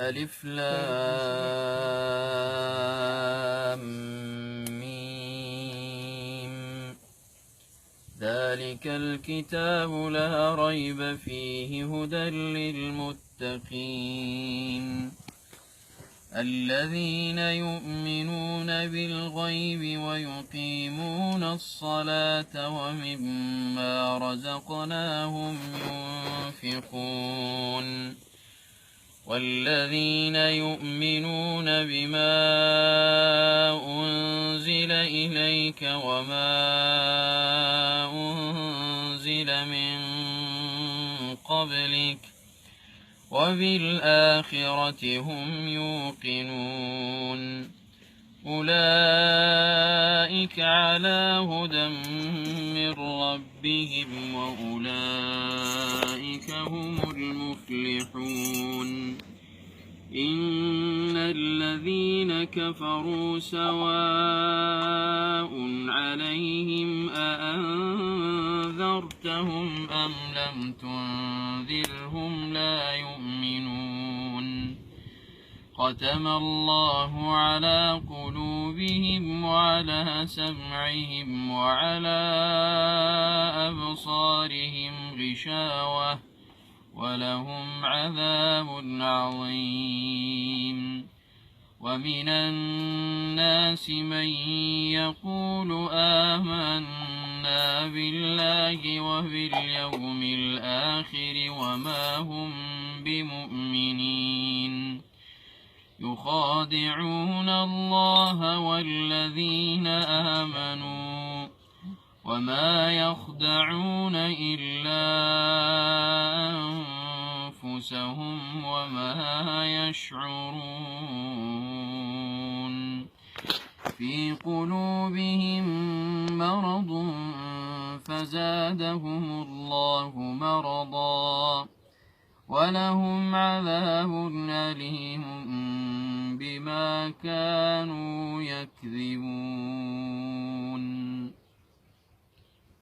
ألف لام ميم. ذلك الكتاب لا ريب فيه هدى للمتقين الذين يؤمنون بالغيب ويقيمون الصلاة ومما رزقناهم ينفقون والذين يؤمنون بما أنزل إليك وما أنزل من قبلك وبالآخرة هم يوقنون أولئك على هدى من ربهم وأولئك هم المفلحون إن الذين كفروا سواء عليهم أأنذرتهم أم لم تنذرهم لا يؤمنون ختم الله على قلوبهم وعلى سمعهم وعلى أبصارهم غشاوة ولهم عذاب عظيم ومن الناس من يقول آمنا بالله وباليوم الآخر وما هم بمؤمنين يخادعون الله والذين آمنوا وما يخدعون إلا أنفسهم وما يشعرون في قلوبهم مرض فزادهم الله مرضا ولهم عذاب أليم بما كانوا يكذبون.